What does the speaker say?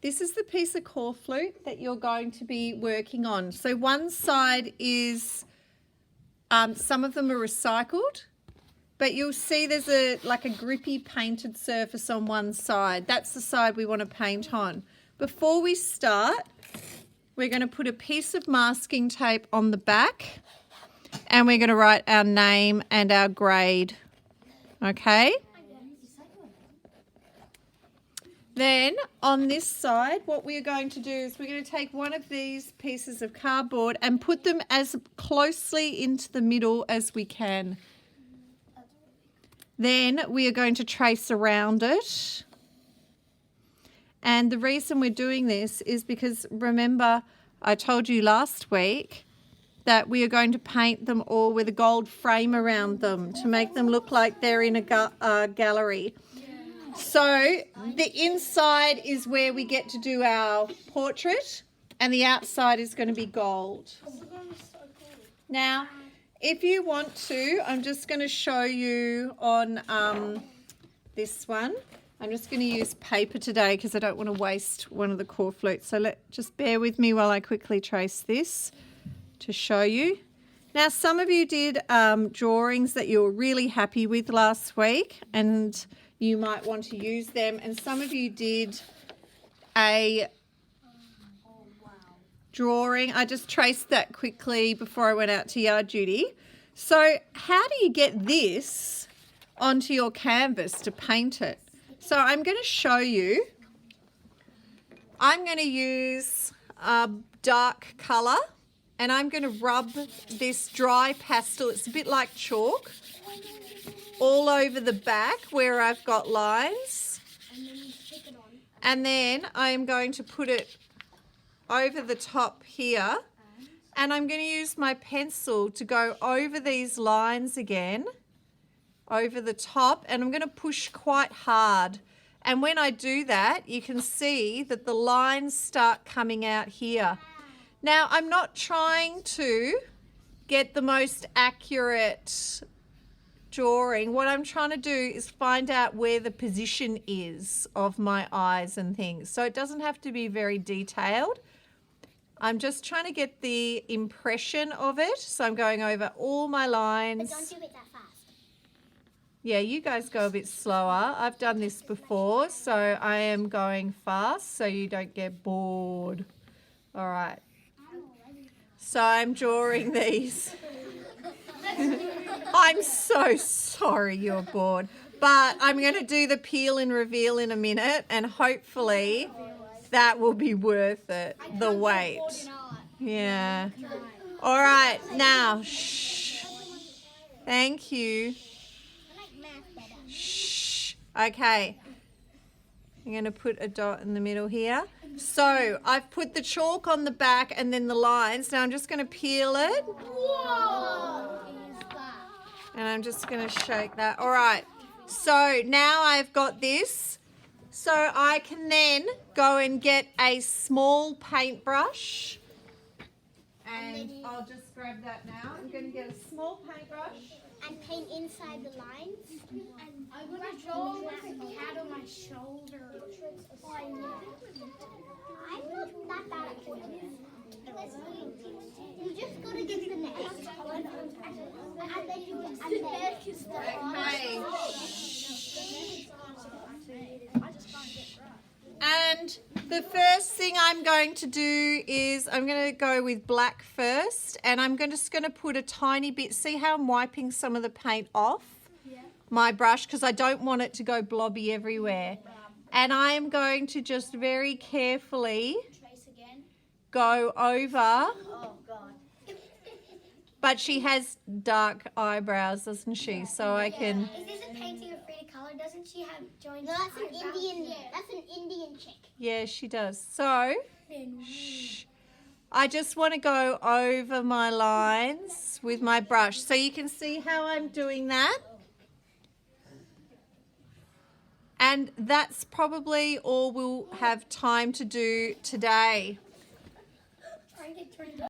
this is the piece of core flute that you're going to be working on. So one side is, some of them are recycled, but you'll see there's like a grippy painted surface on one side. That's the side we want to paint on. Before we start, we're going to put a piece of masking tape on the back and we're going to write our name and our grade. Okay? Then on this side, what we're going to do is we're going to take one of these pieces of cardboard and put them as closely into the middle as we can. Then we are going to trace around it. And the reason we're doing this is because, remember, I told you last week that we are going to paint them all with a gold frame around them to make them look like they're in a gallery. So the inside is where we get to do our portrait and the outside is going to be gold. Now, if you want to, I'm just going to show you on this one. I'm just going to use paper today because I don't want to waste one of the core flutes. So just bear with me while I quickly trace this to show you. Now, some of you did drawings that you were really happy with last week and you might want to use them. And some of you did a drawing. I just traced that quickly before I went out to yard duty. So how do you get this onto your canvas to paint it? So I'm going to show you. I'm going to use a dark colour and I'm going to rub this dry pastel, it's a bit like chalk, all over the back where I've got lines. And then I'm going to put it over the top here and I'm going to use my pencil to go over these lines again, over the top, and I'm going to push quite hard. And when I do that, you can see that the lines start coming out here. Now, I'm not trying to get the most accurate drawing. What I'm trying to do is find out where the position is of my eyes and things. So it doesn't have to be very detailed. I'm just trying to get the impression of it. So I'm going over all my lines. But don't do it that fast. Yeah, you guys go a bit slower. I've done this before, so I am going fast so you don't get bored. All right. So I'm drawing these. I'm so sorry you're bored. But I'm going to do the peel and reveal in a minute and hopefully that will be worth it, the wait. Yeah. All right, now, shh. Thank you. Shh. Okay. I'm going to put a dot in the middle here. So I've put the chalk on the back and then the lines. Now I'm just going to peel it. And I'm just going to shake that. All right. So now I've got this. So I can then go and get a small paintbrush. And I'll just grab that now. I'm going to get a small paintbrush. And paint inside the lines. And I'm going to draw like a cat on my shoulder. I'm not that bad at doing you just got to get the next one. And then you And the first thing I'm going to do is I'm going to go with black first, and I'm just going to put a tiny bit. See how I'm wiping some of the paint off my brush because I don't want it to go blobby everywhere. And I am going to just very carefully go over. But she has dark eyebrows, doesn't she? So I can. Is this a painting of Frida Kahlo? Doesn't she have joined? No, that's an Indian. That's an Indian chick. Yeah, she does. So, shh. I just want to go over my lines with my brush. So you can see how I'm doing that. And that's probably all we'll have time to do today.